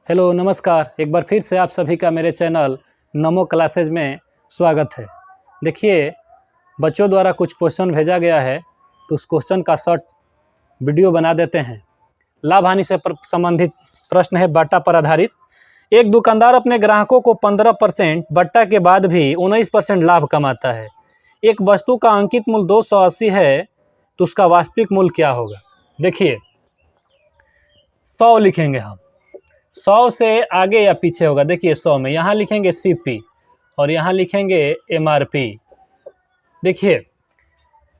Hello नमस्कार, एक बार फिर से आप सभी का मेरे चैनल नमो क्लासेज में स्वागत है। देखिए, बच्चों द्वारा कुछ क्वेश्चन भेजा गया है तो उस क्वेश्चन का शॉर्ट वीडियो बना देते हैं। लाभ हानि से संबंधित प्रश्न है, बट्टा पर आधारित। एक दुकानदार अपने ग्राहकों को 15% बट्टा के बाद भी 19% लाभ कमाता है। एक वस्तु का अंकित मूल्य 280 है तो उसका वास्तविक मूल्य क्या होगा? देखिए, 100 लिखेंगे हम। 100 से आगे या पीछे होगा। देखिए 100 में यहाँ लिखेंगे सीपी और यहाँ लिखेंगे एमआरपी। देखिए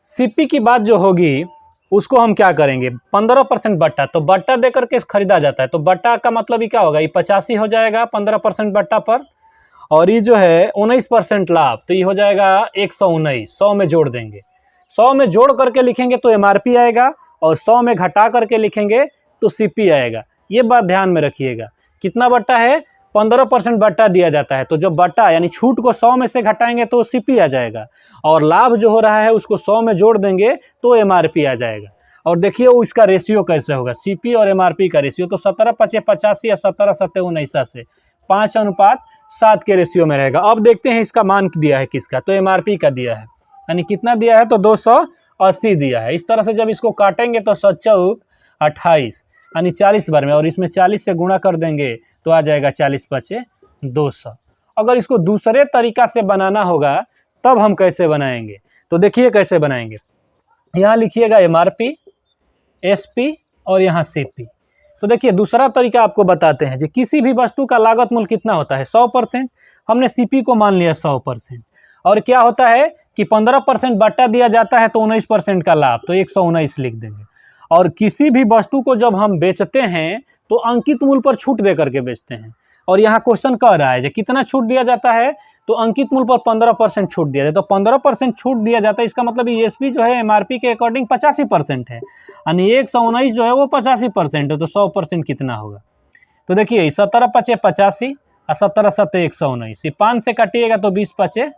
सीपी की बात जो होगी उसको हम क्या करेंगे, 15% बट्टा, तो बट्टा देकर के खरीदा जाता है तो बट्टा का मतलब ही क्या होगा, ये 85 हो जाएगा 15% बट्टा पर, और ये जो है 19% लाभ, तो ये हो जाएगा 119। 100 में जोड़ देंगे, 100 में जोड़ करके लिखेंगे तो एमआरपी आएगा और 100 में घटा करके लिखेंगे तो सीपी आएगा। ये बात ध्यान में रखिएगा। कितना बट्टा है? 15% बट्टा दिया जाता है, तो जब बट्टा यानी छूट को 100 में से घटाएंगे तो सीपी आ जाएगा, और लाभ जो हो रहा है उसको 100 में जोड़ देंगे तो एमआरपी आ जाएगा। और देखिए वो इसका रेशियो कैसे होगा, सीपी और एमआरपी का रेशियो, तो 17/85 या 17/7 से 5:7 के रेशियो में रहेगा। अब देखते हैं इसका मान दिया है किसका, तो एमआरपी का दिया है, यानी कितना दिया है, तो 280 दिया है। इस तरह से जब इसको काटेंगे तो 7×4 = 28, यानी 40 बार में, और इसमें 40 से गुणा कर देंगे तो आ जाएगा 40×5 = 200। अगर इसको दूसरे तरीका से बनाना होगा तब हम कैसे बनाएंगे, तो देखिए कैसे बनाएंगे। यहाँ लिखिएगा एमआरपी, एसपी और यहाँ सीपी। तो देखिए दूसरा तरीका आपको बताते हैं कि किसी भी वस्तु का लागत मूल्य कितना होता है, 100%। हमने सीपी को मान लिया 100%, और क्या होता है कि 15% बट्टा दिया जाता है तो 19% का लाभ, तो 119 लिख देंगे। और किसी भी वस्तु को जब हम बेचते हैं तो अंकित मूल्य पर छूट दे करके बेचते हैं, और यहाँ क्वेश्चन कह रहा है कि कितना छूट दिया जाता है, तो अंकित मूल्य पर 15% छूट दिया जाता है, तो 15% छूट दिया जाता है। इसका मतलब एसपी जो है एमआरपी के अकॉर्डिंग 85% है, यानी 119 जो है वो 85% है, तो 100% कितना होगा, तो देखिए 17×5 = 85 और 17×7 = 119, ये 5 से काटिएगा तो 20×5 =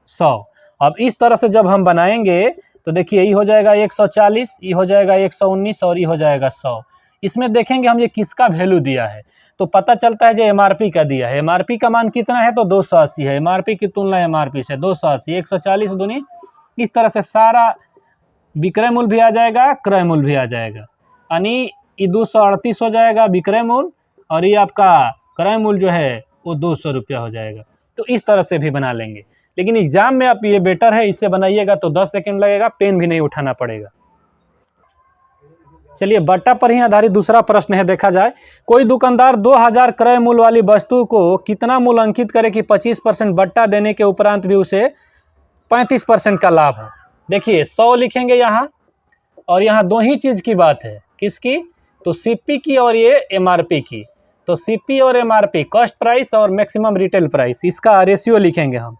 100। अब इस तरह से जब हम बनाएंगे तो देखिए ये हो जाएगा 140, ये हो जाएगा 119 और ये हो जाएगा 100। इसमें देखेंगे हम ये किसका वैल्यू दिया है, तो पता चलता है जो एमआरपी का दिया है। एमआरपी का मान कितना है, तो 280 है। एमआरपी की तुलना एमआरपी से 280, 140 दूनी, इस तरह से सारा विक्रय मूल्य भी आ जाएगा, क्रय मूल्य भी आ जाएगा, यानी ये 238 हो जाएगा विक्रय मूल्य, और ये आपका क्रय मूल्य जो है वो 200 रुपया हो जाएगा। तो इस तरह से भी बना लेंगे, लेकिन एग्जाम में आप ये बेटर है, इससे बनाइएगा तो 10 सेकंड लगेगा, पेन भी नहीं उठाना पड़ेगा। चलिए बट्टा पर ही आधारित दूसरा प्रश्न है, देखा जाए। कोई दुकानदार 2000 क्रय मूल्य वाली वस्तु को कितना मूल्य अंकित करे कि 25% बट्टा देने के उपरांत भी उसे 35% का लाभ हो। देखिए 100 लिखेंगे यहाँ, और यहाँ दो ही चीज़ की बात है, किसकी, तो सीपी की और ये एमआरपी की। तो सीपी और एमआरपी, कॉस्ट प्राइस और मैक्सिमम रिटेल प्राइस, इसका रेशियो लिखेंगे हम।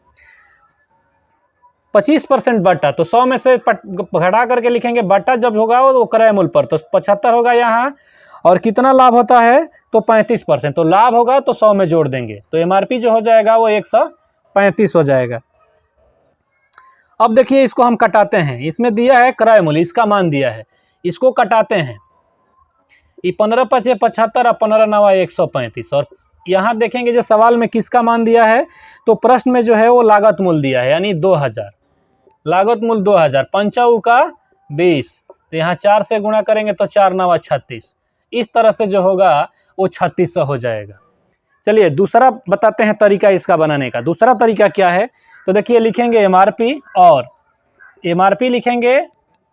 25% बट्टा, तो 100 में से घटा करके लिखेंगे, बट्टा जब होगा वो क्रय मूल्य पर, तो 75 होगा यहाँ, और कितना लाभ होता है, तो 35%, तो लाभ होगा तो 100 में जोड़ देंगे, तो एमआरपी जो हो जाएगा वो 135 हो जाएगा। अब देखिए इसको हम कटाते हैं, इसमें दिया है क्रय मूल्य, इसका मान दिया है, इसको कटाते हैं, ये 15×5 = 75 और 15×9 = 135, और यहाँ देखेंगे जो सवाल में किसका मान दिया है, तो प्रश्न में जो है वो लागत मूल्य दिया है, यानी 2000, लागत मूल्य 2000, 5×4 = 20, तो यहाँ 4 से गुणा करेंगे तो 4×9 = 36, इस तरह से जो होगा वो 3600 हो जाएगा। चलिए दूसरा बताते हैं तरीका इसका बनाने का। दूसरा तरीका क्या है, तो देखिए लिखेंगे एमआरपी, और एमआरपी लिखेंगे,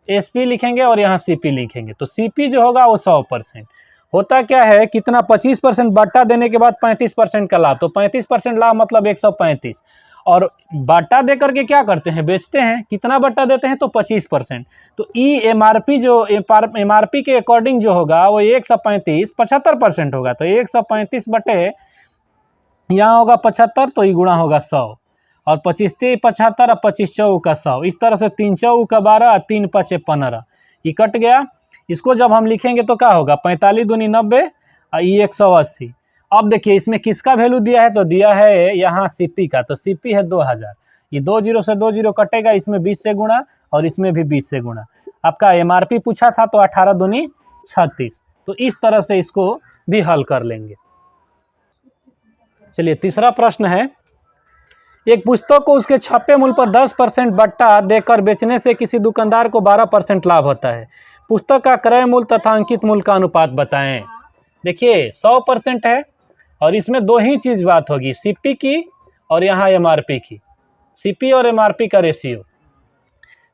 एसपी लिखेंगे और यहाँ सीपी लिखेंगे। तो सीपी जो होगा वो 100%। होता क्या है, कितना, 25% बट्टा देने के बाद 35% का लाभ, तो 35% लाभ मतलब 135, और बट्टा दे करके क्या करते हैं, बेचते हैं। कितना बट्टा देते हैं, तो 25%, तो ई एमआरपी जो एमआरपी के अकॉर्डिंग जो होगा वो 135 75% होगा, तो 135 बटे यहाँ होगा 75, तो ये गुणा होगा 100, और 25×3 = 75 और 25×4 = 100, इस तरह से 3×4 = 12 और 3×5 = 15, ये कट गया। इसको जब हम लिखेंगे तो क्या होगा, 45 दूनी 90 और ये 180। अब देखिए इसमें किसका वैल्यू दिया है, तो दिया है यहाँ सीपी का, तो सीपी है 2000, ये 2 0 से 2 0 कटेगा, इसमें 20 से गुणा और इसमें भी 20 से गुणा। आपका एमआरपी पूछा था तो 18 दूनी 36, तो इस तरह से इसको भी हल कर लेंगे। चलिए तीसरा प्रश्न है, एक पुस्तक को उसके छपे मूल्य पर 10% बट्टा देकर बेचने से किसी दुकानदार को 12% लाभ होता है। पुस्तक का क्रय मूल्य तथा अंकित मूल्य का अनुपात बताएं। देखिए 100% है और इसमें दो ही चीज़ बात होगी, सीपी की और यहाँ एमआरपी की। सीपी और एमआरपी का रेशियो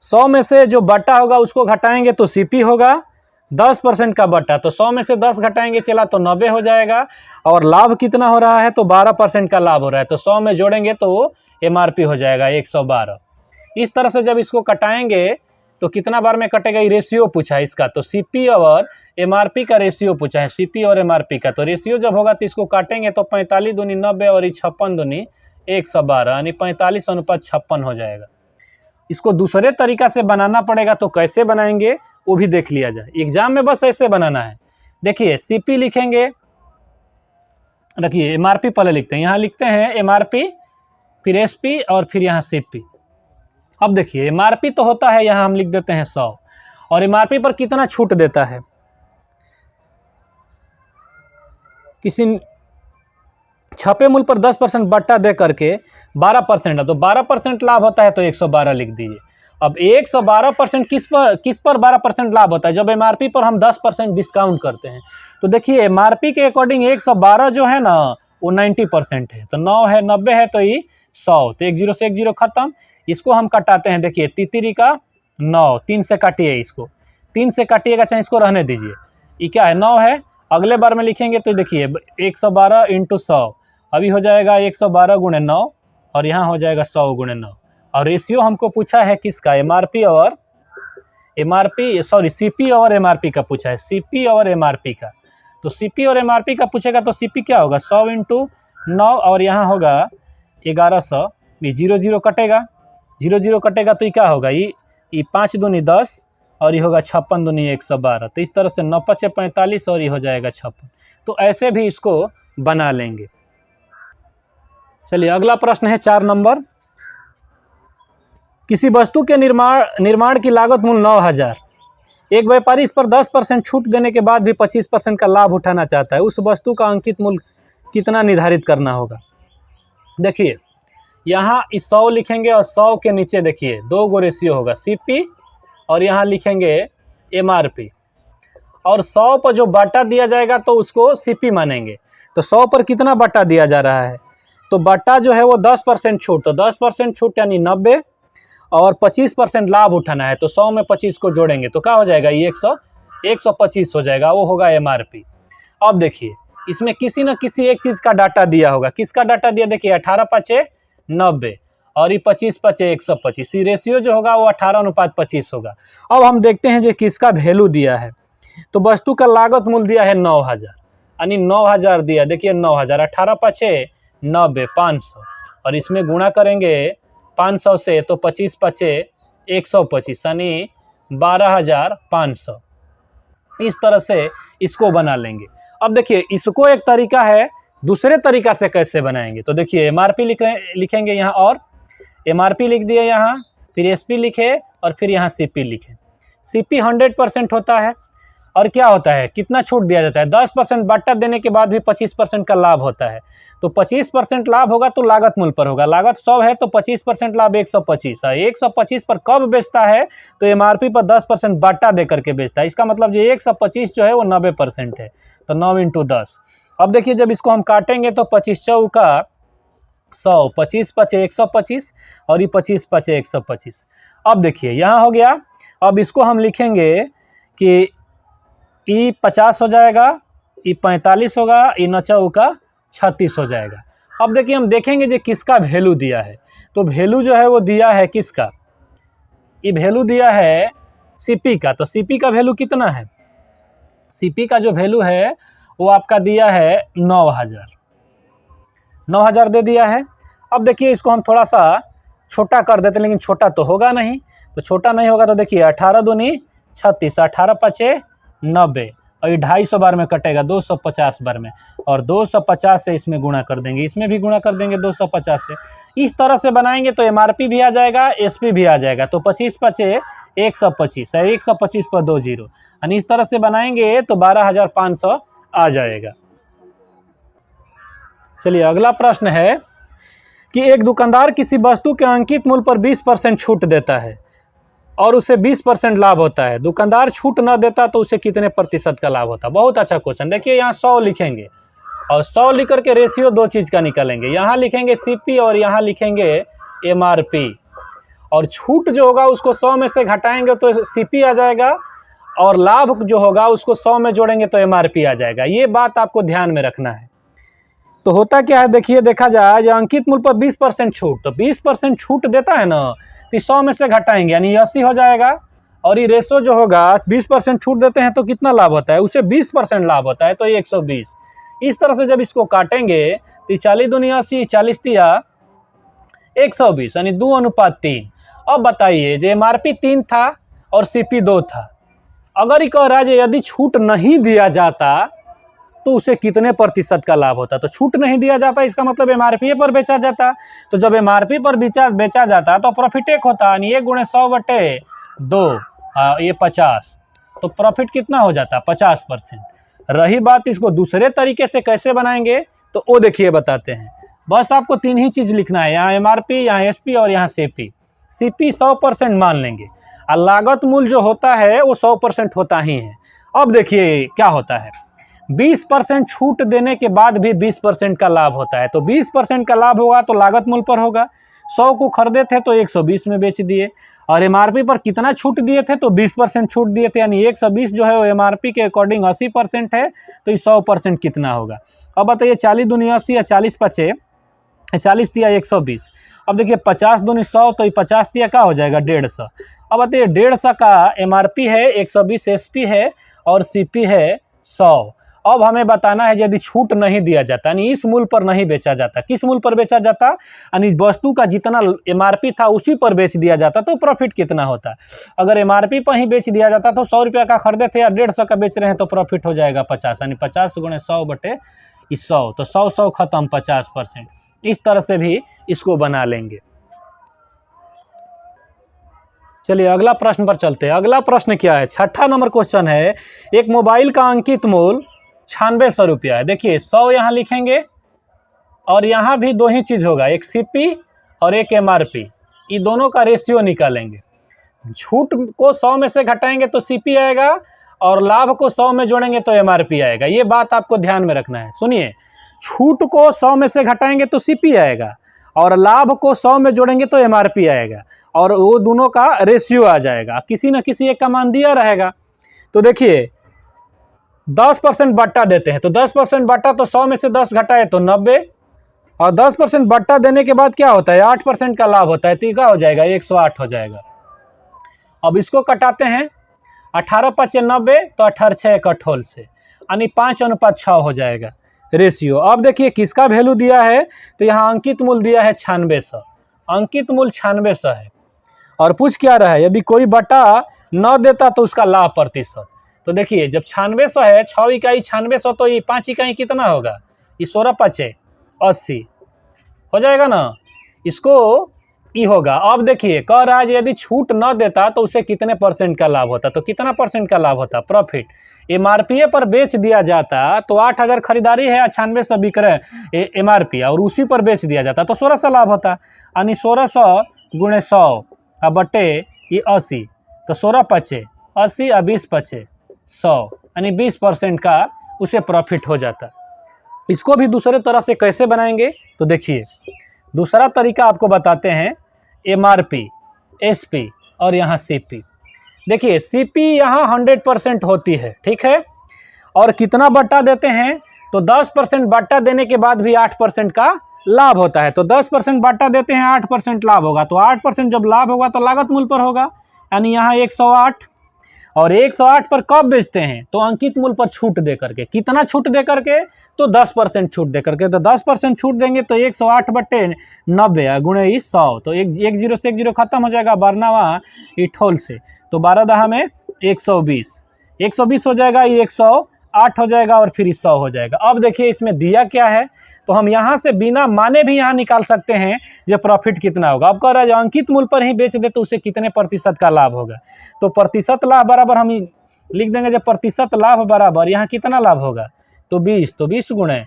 100 में से जो बट्टा होगा उसको घटाएंगे तो सीपी होगा, 10% का बट्टा तो 100 में से 10 घटाएंगे चला तो 90 हो जाएगा, और लाभ कितना हो रहा है तो 12% का लाभ हो रहा है, तो 100 में जोड़ेंगे तो एमआरपी हो जाएगा 112। इस तरह से जब इसको कटाएंगे तो कितना बार में कटेगा, ये रेशियो पूछा है इसका, तो सीपी और एमआरपी का रेशियो पूछा है, सीपी और एमआरपी का। तो रेशियो जब होगा तो इसको काटेंगे तो 45 दूनी 90 और 56 दूनी 112, यानी 45:56 हो जाएगा। इसको दूसरे तरीका से बनाना पड़ेगा, तो कैसे बनाएंगे वो भी देख लिया जाए। एग्जाम में बस ऐसे बनाना है। देखिए सीपी लिखेंगे, रखिए एमआरपी पहले लिखते हैं, यहाँ लिखते हैं एमआरपी, फिर एसपी और फिर यहाँ सीपी। अब देखिए एमआरपी तो होता है, यहाँ हम लिख देते हैं 100, और एमआरपी पर कितना छूट देता है, किसी छपे मूल्य पर 10% बट्टा दे करके 12% है, तो 12% लाभ होता है तो 112 लिख दीजिए। अब 112% किस पर 12% लाभ होता है, जब एमआरपी पर हम 10% डिस्काउंट करते हैं। तो देखिए एमआरपी के अकॉर्डिंग 112 जो है ना वो 90% है, तो 9 है 90 है तो ये 100, तो 1 0 से 1 0 खत्म। इसको हम कटाते हैं, देखिए तितरी का 9, 3 से काटिए, इसको 3 से काटिएगा, चाहे इसको रहने दीजिए। ये क्या है 9 है, अगले बार में लिखेंगे तो देखिए 112 × 100 अभी हो जाएगा 112 × 9 और यहाँ हो जाएगा 100 × 9। और रेशियो हमको पूछा है किसका, सीपी और एमआरपी का पूछा है, सीपी और एमआरपी का। तो सीपी और एमआरपी का पूछेगा तो सीपी क्या होगा 100 × 9 और यहाँ होगा 1100, ये 0 0 कटेगा, 0 0 कटेगा तो ये क्या होगा, ये 5 दूनी 10 और ये होगा 56 दूनी 112। तो इस तरह से 9 5 45 और ये हो जाएगा 56। तो ऐसे भी इसको बना लेंगे। चलिए अगला प्रश्न है 4 नंबर, किसी वस्तु के निर्माण की लागत मूल्य 9000, एक व्यापारी इस पर 10% छूट देने के बाद भी 25% का लाभ उठाना चाहता है, उस वस्तु का अंकित मूल्य कितना निर्धारित करना होगा। देखिए यहाँ इस 100 लिखेंगे और 100 के नीचे देखिए 2 गो रेशियो होगा, सीपी और यहाँ लिखेंगे एमआरपी, और 100 पर जो बट्टा दिया जाएगा तो उसको सीपी मानेंगे। तो 100 पर कितना बट्टा दिया जा रहा है, तो बट्टा जो है वो 10% छूट, तो 10% छूट यानी 90 और 25% लाभ उठाना है, तो 100 में 25 को जोड़ेंगे तो क्या हो जाएगा, ये 125 हो जाएगा, वो होगा एमआरपी। अब देखिए इसमें किसी न किसी एक चीज़ का डाटा दिया होगा, किसका डाटा दिया, देखिए 18 5 90 और ये 25 5 125, ये रेशियो जो होगा वो 18:25 होगा। अब हम देखते हैं जो किसका वैल्यू दिया है, तो वस्तु का लागत मूल्य दिया है 9000, यानी 9000 दिया, देखिए 9000, 18 5 90 500, और इसमें गुणा करेंगे 500 से तो 25 5 125 यानी 12500। इस तरह से इसको बना लेंगे। अब देखिए इसको एक तरीका है, दूसरे तरीका से कैसे बनाएंगे, तो देखिए एमआरपी लिखेंगे यहाँ, और एमआरपी लिख दिए यहाँ, फिर एसपी लिखे और फिर यहाँ सीपी लिखे। सीपी 100% होता है, और क्या होता है, कितना छूट दिया जाता है, 10% बट्टा देने के बाद भी 25% का लाभ होता है। तो 25% लाभ होगा तो लागत मूल्य पर होगा, लागत 100 है तो 25% लाभ 125 है। 125 पर कब बेचता है, तो एमआरपी पर 10% बट्टा दे करके बेचता है। इसका मतलब जो 125 जो है वो 90% है, तो 9 × 10। अब देखिए जब इसको हम काटेंगे तो 25 चौका 100, 25 5 125 और ये 25 5 125। अब देखिए यहाँ हो गया। अब इसको हम लिखेंगे कि ई 50 हो जाएगा, ई 45 होगा, ई 9 चौका 36 हो जाएगा। अब देखिए हम देखेंगे जो किसका वैल्यू दिया है, तो वैल्यू जो है वो दिया है किसका, ये वैल्यू दिया है सीपी का। तो सीपी का वैल्यू कितना है, सीपी का जो वैल्यू है वो आपका दिया है 9000 दे दिया है। अब देखिए इसको हम थोड़ा सा छोटा कर देते हैं, लेकिन छोटा तो होगा नहीं, तो छोटा नहीं होगा तो देखिए 18 दूनी 36, 18 5 90 और ये 250 बार में कटेगा 250 बार में, और 250 से इसमें गुणा कर देंगे, इसमें भी गुणा कर देंगे 250 से। इस तरह से बनाएंगे तो एमआरपी भी आ जाएगा, एसपी भी आ जाएगा। तो 25 5 125 है, 125 पर 2 0, यानी इस तरह से बनाएंगे तो 12500 आ जाएगा। चलिए अगला प्रश्न है कि एक दुकानदार किसी वस्तु के अंकित मूल्य पर 20% छूट देता है और उसे 20% लाभ होता है। दुकानदार छूट न देता तो उसे कितने प्रतिशत का लाभ होता? बहुत अच्छा क्वेश्चन। देखिए यहाँ 100 लिखेंगे और 100 लिख करके रेशियो दो चीज़ का निकालेंगे। यहाँ लिखेंगे सीपी और यहाँ लिखेंगे एमआरपी, और छूट जो होगा उसको 100 में से घटाएंगे तो सीपी आ जाएगा, और लाभ जो होगा उसको 100 में जोड़ेंगे तो एमआरपी आ जाएगा। ये बात आपको ध्यान में रखना है। तो होता क्या है, देखिए देखा जाए जो अंकित मूल्य पर 20% छूट, तो 20% छूट देता है ना, तो 100 में से घटाएंगे यानी 80 हो जाएगा, और ये रेशो जो होगा 20% छूट देते हैं तो कितना लाभ होता है, उसे 20% लाभ होता है, तो ये 120। इस तरह से जब इसको काटेंगे तो 40 दूनी 80, 40 तिया 120 यानी 2:3। अब बताइए जो एमआरपी 3 था और सीपी 2 था, अगर ये कह रहा है यदि छूट नहीं दिया जाता तो उसे कितने प्रतिशत का लाभ होता? तो छूट नहीं दिया जाता इसका मतलब एमआरपी पर बेचा जाता, तो जब एमआरपी पर बेचा जाता तो प्रॉफिट एक होता, यानी 1 × 100/2 ये 50, तो प्रॉफिट कितना हो जाता? 50%। रही बात इसको दूसरे तरीके से कैसे बनाएंगे, तो वो देखिए बताते हैं। बस आपको 3 ही चीज़ लिखना है, यहाँ एमआरपी, यहाँ एसपी और यहाँ सीपी। सीपी 100% मान लेंगे और लागत मूल्य जो होता है वो 100% होता ही है। अब देखिए क्या होता है, 20% छूट देने के बाद भी 20% का लाभ होता है, तो 20% का लाभ होगा तो लागत मूल्य पर होगा। 100 को खरीदे थे तो 120 में बेच दिए, और एमआरपी पर कितना छूट दिए थे, तो 20% छूट दिए थे, यानी 120 जो है वो एमआरपी के अकॉर्डिंग 80% है, तो ये 100% कितना होगा? अब बताइए 40 दूनी 80 या 40 × 5 40 तिया 120। अब देखिए 50 दूनी 100, तो ये 50 तिया क्या हो जाएगा? 150। अब बताइए 150 का एमआरपी है, 120 एसपी है और सीपी है 100। अब हमें बताना है यदि छूट नहीं दिया जाता, यानी इस मूल्य पर नहीं बेचा जाता, किस मूल्य पर बेचा जाता, यानी वस्तु का जितना एमआरपी था उसी पर बेच दिया जाता, तो प्रॉफिट कितना होता? अगर एमआरपी पर ही बेच दिया जाता तो 100 रुपया का खरीदे थे या 150 का बेच रहे हैं तो प्रॉफिट हो जाएगा 50, यानी 50 × 100/100, तो 100 खत्म 50%। इस तरह से भी इसको बना लेंगे। चलिए अगला प्रश्न पर चलते हैं। अगला प्रश्न क्या है, 6ठा नंबर क्वेश्चन है। एक मोबाइल का अंकित मूल्य 9600 रुपया है। देखिए 100 यहाँ लिखेंगे और यहाँ भी 2 ही चीज़ होगा, एक सीपी और एक एमआरपी, ये दोनों का रेशियो निकालेंगे। छूट को 100 में से घटाएंगे तो सीपी आएगा, और लाभ को 100 में जोड़ेंगे तो एमआरपी आएगा। ये बात आपको ध्यान में रखना है। सुनिए, छूट को 100 में से घटाएंगे तो सीपी आएगा, और लाभ को 100 में जोड़ेंगे तो एमआरपी आएगा, और वो दोनों का रेशियो आ जाएगा, किसी न किसी एक का मान दिया रहेगा। तो देखिए 10% बट्टा देते हैं, तो 10% बट्टा तो 100 में से 10 घटाए तो 90, और 10% बट्टा देने के बाद क्या होता है, 8% का लाभ होता है, तो क्या हो जाएगा? 108 हो जाएगा। अब इसको कटाते हैं, 18 × 5 = 90, तो 18 × 6 = 1 से, यानी 5:6 हो जाएगा रेशियो। अब देखिए किसका वैल्यू दिया है, तो यहाँ अंकित मूल्य दिया है 9600, अंकित मूल्य 9600 है, और पूछ क्या रहा है, यदि कोई बटा न देता तो उसका लाभ प्रतिशत। तो देखिए जब 9600 है, 6 इकाई 9600, तो ये 5 इकाई कितना होगा, ये 16 × 5 = 80 हो जाएगा ना, इसको ई होगा। अब देखिए कह रहा है यदि छूट न देता तो उसे कितने % का लाभ होता, तो कितना % का लाभ होता? प्रॉफिट। एमआरपी पर बेच दिया जाता तो 8000 खरीदारी है, 9600 बिक रहे एमआरपी, और उसी पर बेच दिया जाता तो 1600 लाभ होता, यानी 1600 × 100 बटे ये 80, तो 16 × 5 = 80 और 20 × 5 = 100, यानी 20% का उसे प्रॉफिट हो जाता। इसको भी दूसरे तरह से कैसे बनाएंगे, तो देखिए दूसरा तरीका आपको बताते हैं, एमआरपी, एसपी और यहाँ सीपी। देखिए सीपी यहाँ 100% होती है, ठीक है, और कितना बट्टा देते हैं, तो 10% बट्टा देने के बाद भी 8% का लाभ होता है, तो 10% बट्टा देते हैं 8% लाभ होगा, तो 8% जब लाभ होगा तो लागत मूल्य पर होगा, यानी यहाँ 108, और 108 पर कब बेचते हैं, तो अंकित मूल्य पर छूट दे करके। कितना छूट दे करके, तो 10% छूट दे करके, तो 10% छूट देंगे तो 108/90 × 100, तो 1 0 से 1 0 खत्म हो जाएगा, 12वां इठोल से, तो 12 में 120 हो जाएगा, ये 108 हो जाएगा, और फिर 100 हो जाएगा। अब देखिए इसमें दिया क्या है, तो हम यहाँ से बिना माने भी यहाँ निकाल सकते हैं जो प्रॉफिट कितना होगा। अब कह रहा है जो अंकित मूल्य पर ही बेच दे तो उसे कितने % का लाभ होगा, तो प्रतिशत लाभ बराबर हम लिख देंगे, जब प्रतिशत लाभ बराबर यहाँ कितना लाभ होगा, तो 20, तो 20 ×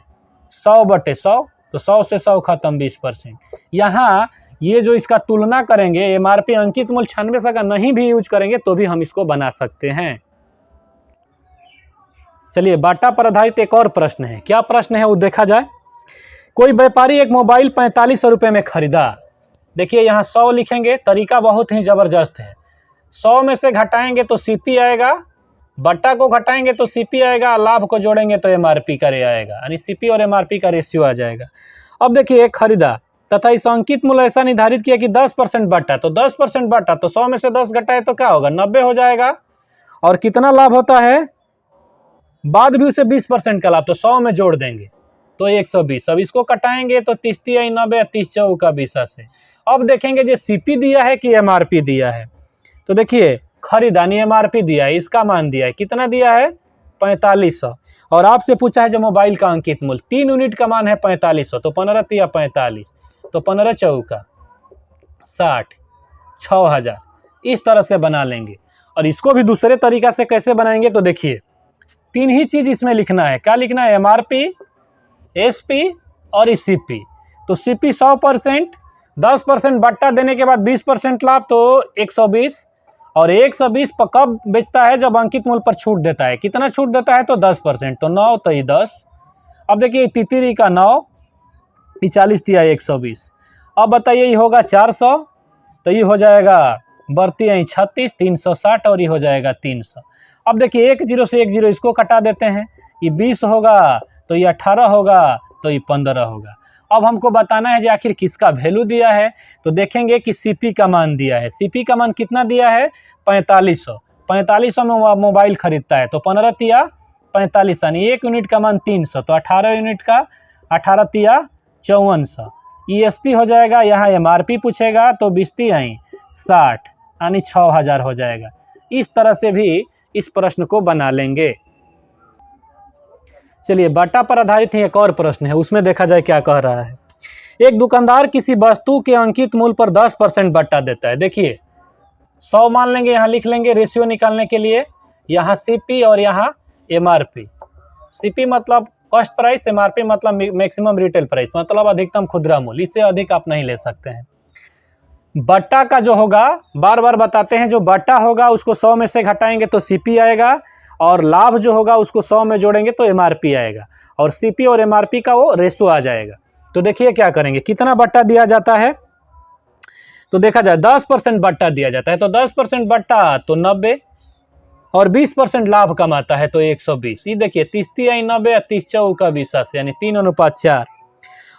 100/100, तो 100 से 100 खत्म 20%। यहाँ ये जो इसका तुलना करेंगे एमआरपी अंकित मूल्य 96 से अगर नहीं भी यूज करेंगे तो भी हम इसको बना सकते हैं। चलिए बाटा पर आधारित एक और प्रश्न है। क्या प्रश्न है वो देखा जाए। कोई व्यापारी एक मोबाइल 4500 रुपये में खरीदा। देखिए यहाँ 100 लिखेंगे, तरीका बहुत ही ज़बरदस्त है। 100 में से घटाएंगे तो सीपी आएगा, बट्टा को घटाएंगे तो सीपी आएगा, लाभ को जोड़ेंगे तो एमआरपी का रे आएगा, यानी सीपी और एमआरपी का रेशियो आ जाएगा। अब देखिए खरीदा तथा इस अंकित मूल्य ऐसा निर्धारित किया कि 10% बट्टा, तो 10% बट्टा तो 100 में से 10 घटाए तो क्या होगा 90 हो जाएगा। और कितना लाभ होता है बाद भी उसे 20% का लाभ, तो 100 में जोड़ देंगे तो 120। अब इसको कटाएंगे तो 30 × 90 30 × 4 20 से। अब देखेंगे जो सीपी दिया है कि एमआरपी दिया है। तो देखिए खरीदानी एमआरपी दिया है, इसका मान दिया है, कितना दिया है 4500। और आपसे पूछा है जो मोबाइल का अंकित मूल्य 3 यूनिट का मान है 4500, तो 15 × 45 तो 15 × 4 60 6000। इस तरह से बना लेंगे। और इसको भी दूसरे तरीका से कैसे बनाएंगे तो देखिए 3 ही चीज़ इसमें लिखना है। क्या लिखना है एमआरपी, एसपी और सीपी। तो सीपी 100%, 10% बट्टा देने के बाद 20% लाभ तो 120। और 120 पर कब बेचता है जब अंकित मूल्य पर छूट देता है। कितना छूट देता है तो 10%, तो 9 तो ये 10। अब देखिए तितरी का 9 40 दिया 120। अब बताइए ये होगा 400, तो ये हो जाएगा बढ़ती है 36 360 और ये हो जाएगा 300। अब देखिए 1 0 से 1 0 इसको कटा देते हैं, ये 20 होगा तो ये 18 होगा तो ये 15 होगा। अब हमको बताना है कि आखिर किसका वैल्यू दिया है। तो देखेंगे कि सीपी का मान दिया है। सीपी का मान कितना दिया है 4500। 4500 में मोबाइल खरीदता है, तो 15 × 45 यानी 1 यूनिट का मान 300, तो 18 यूनिट का 18 × 5400। ईएसपी हो जाएगा। यहाँ एमआरपी पूछेगा तो 20 × 60 यानी 6000 हो जाएगा। इस तरह से भी इस प्रश्न को बना लेंगे। चलिए बाटा पर आधारित ही एक और प्रश्न है, उसमें देखा जाए क्या कह रहा है। एक दुकानदार किसी वस्तु के अंकित मूल्य पर 10% बट्टा देता है। देखिए 100 मान लेंगे, यहाँ लिख लेंगे रेशियो निकालने के लिए। यहाँ सीपी और यहाँ एमआरपी। सीपी मतलब कॉस्ट प्राइस, एमआरपी मतलब मैक्सिमम रिटेल प्राइस, मतलब अधिकतम खुदरा मूल्य। इससे अधिक आप नहीं ले सकते हैं। बट्टा का जो होगा बार बार बताते हैं, जो बट्टा होगा उसको 100 में से घटाएंगे तो सीपी आएगा, और लाभ जो होगा उसको 100 में जोड़ेंगे तो एमआरपी आएगा, और सीपी और एमआरपी का वो रेशो आ जाएगा। तो देखिए क्या करेंगे, कितना बट्टा दिया जाता है तो देखा जाए 10% बट्टा दिया जाता है, तो 10% बट्टा तो 90, और 20% लाभ कमाता है तो 120। ये देखिए 30 × 90 30 × 4 20 यानी 3:4।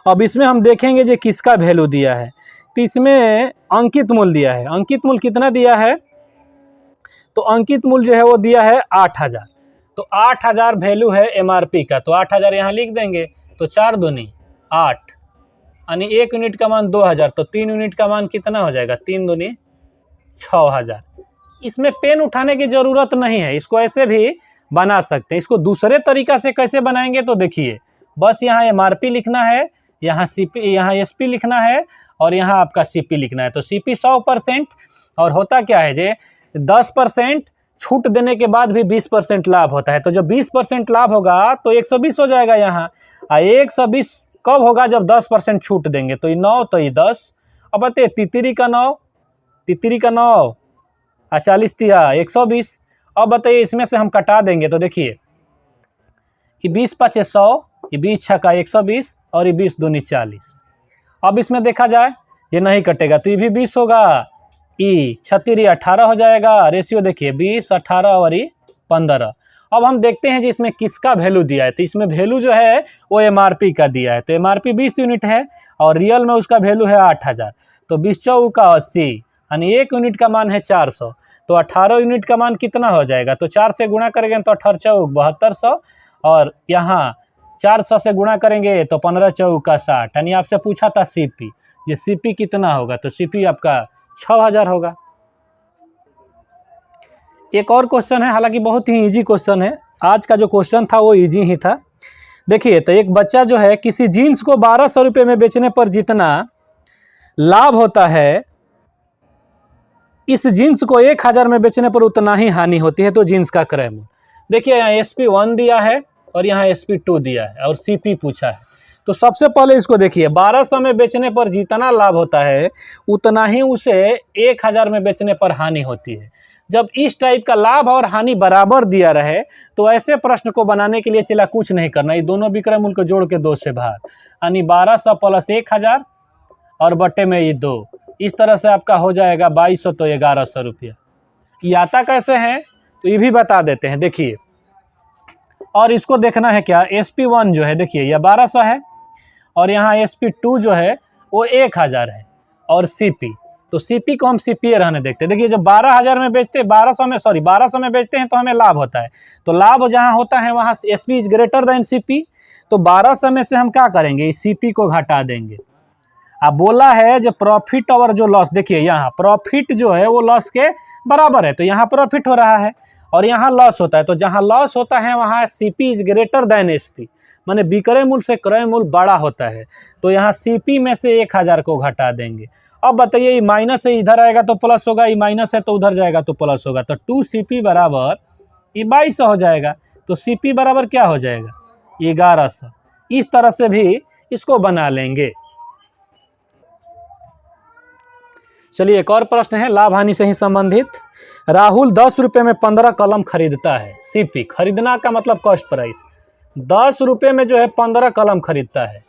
अब इसमें हम देखेंगे जो किसका वैल्यू दिया है। तो इसमें अंकित मूल्य दिया है। अंकित मूल्य कितना दिया है तो अंकित मूल्य जो है वो दिया है 8000। तो 8000 वैल्यू है एमआरपी का, तो 8000 यहाँ लिख देंगे। तो 4 दूनी 8 यानी 1 यूनिट का मान 2000, तो 3 यूनिट का मान कितना हो जाएगा 3 दूनी 6000। इसमें पेन उठाने की ज़रूरत नहीं है, इसको ऐसे भी बना सकते हैं। इसको दूसरे तरीका से कैसे बनाएंगे तो देखिए बस यहाँ एमआरपी लिखना है, यहाँ सीपी, यहाँ एसपी लिखना है, और यहाँ आपका सीपी लिखना है। तो सीपी 100%, और होता क्या है जे 10% छूट देने के बाद भी 20% लाभ होता है। तो जब 20% लाभ होगा तो 120 हो जाएगा यहाँ। 120 कब होगा जब 10% छूट देंगे, तो ये 9 तो ये 10। अब बताइए तितरी का 9 40 × 120। अब बताइए इसमें से हम कटा देंगे तो देखिए ये 20 × 5 = 100, ये 20 × 6 = 120, और ये 20 दूनी 40। अब इसमें देखा जाए ये नहीं कटेगा तो ये भी 20 होगा, ई 36 18 हो जाएगा। रेशियो देखिए 20 18 और ये 15। अब हम देखते हैं जी इसमें किसका वैल्यू दिया है। तो इसमें वैल्यू जो है वो एमआरपी का दिया है। तो एमआरपी 20 यूनिट है और रियल में उसका वैल्यू है 8000। तो 20 × 4 = 80 यानी 1 यूनिट का मान है 400। तो 18 यूनिट का मान कितना हो जाएगा, तो 4 से गुणा करेंगे तो 18 × 4 = 7200, और यहाँ 400 से गुणा करेंगे तो 15 × 4 = 60। यानी आपसे पूछा था सीपी, ये सीपी कितना होगा, तो सीपी आपका 6000 होगा। एक और क्वेश्चन है, हालांकि बहुत ही इजी क्वेश्चन है। आज का जो क्वेश्चन था वो इजी ही था। देखिए तो एक बच्चा जो है किसी जीन्स को 1200 रुपये में बेचने पर जितना लाभ होता है, इस जीन्स को 1000 में बेचने पर उतना ही हानि होती है। तो जीन्स का क्रय मूल्य देखिए यहाँ SP1 दिया है और यहाँ SP2 दिया है और CP पूछा है। तो सबसे पहले इसको देखिए, 1200 में बेचने पर जितना लाभ होता है उतना ही उसे 1000 में बेचने पर हानि होती है। जब इस टाइप का लाभ और हानि बराबर दिया रहे तो ऐसे प्रश्न को बनाने के लिए चला कुछ नहीं करना, ये दोनों विक्रय मूल्य को जोड़ के 2 से भाग, यानी 1200 प्लस 1000 और बट्टे में ये 2, इस तरह से आपका हो जाएगा 2200 तो 1100 रुपया। ये आता कैसे है तो ये भी बता देते हैं, देखिए। और इसको देखना है क्या, SP1 जो है देखिए यह 1200 है और यहाँ SP2 जो है वो 1000 है और CP, तो CP को हम CPA रहने देखते हैं। देखिए जब 12000 में बेचते हैं 1200 में बेचते हैं तो हमें लाभ होता है, तो लाभ जहाँ होता है वहाँ SP is greater than CP, तो 1200 में से हम क्या करेंगे, इस CP को घटा देंगे। अब बोला है जो प्रॉफिट और जो लॉस, देखिए यहाँ प्रॉफिट जो है वो लॉस के बराबर है, तो यहाँ प्रॉफिट हो रहा है और यहाँ लॉस होता है, तो जहाँ लॉस होता है वहाँ CP is greater than SP, माने विक्रय मूल्य से क्रय मूल्य बड़ा होता है, तो यहाँ CP में से 1000 को घटा देंगे। अब बताइए ये माइनस से इधर आएगा तो प्लस होगा, ये माइनस है तो उधर जाएगा तो प्लस होगा, तो 2CP बराबर ये 2200 हो जाएगा, तो CP बराबर क्या हो जाएगा 1100। इस तरह से भी इसको बना लेंगे। चलिए एक और प्रश्न है लाभ हानि से ही संबंधित। राहुल 10 रुपये में 15 कलम खरीदता है। CP खरीदना का मतलब कॉस्ट प्राइस, 10 रुपये में जो है 15 कलम खरीदता है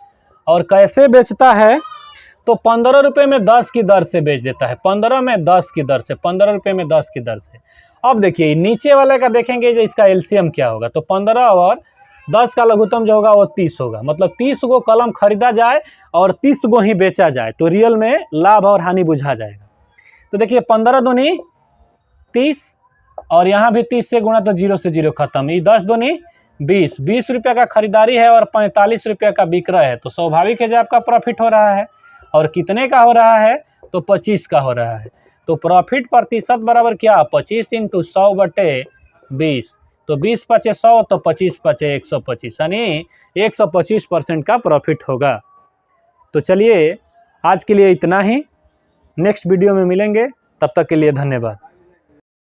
और कैसे बेचता है, तो 15 रुपये में 10 की दर से बेच देता है, 15 में 10 की दर से, 15 रुपये में 10 की दर से। अब देखिए नीचे वाले का देखेंगे जो इसका LCM क्या होगा, तो 15 और 10 का लघुत्तम जो होगा वो 30 होगा, मतलब 30 गो कलम खरीदा जाए और 30 गो ही बेचा जाए तो रियल में लाभ और हानि बुझा जाएगा। तो देखिए 15 दूनी 30 और यहाँ भी 30 से गुणा तो 0 से 0 खत्म, ये 10 दूनी 20, 20 रुपये का खरीदारी है और 45 रुपये का बिक्रय है, तो स्वाभाविक है जो आपका प्रॉफिट हो रहा है। और कितने का हो रहा है, तो 25 का हो रहा है, तो प्रॉफिट प्रतिशत बराबर क्या 25 × 100/20, तो 20 पचे 100 तो 25 पचे 125, यानी 125% का प्रॉफिट होगा। तो चलिए आज के लिए इतना ही, नेक्स्ट वीडियो में मिलेंगे, तब तक के लिए धन्यवाद।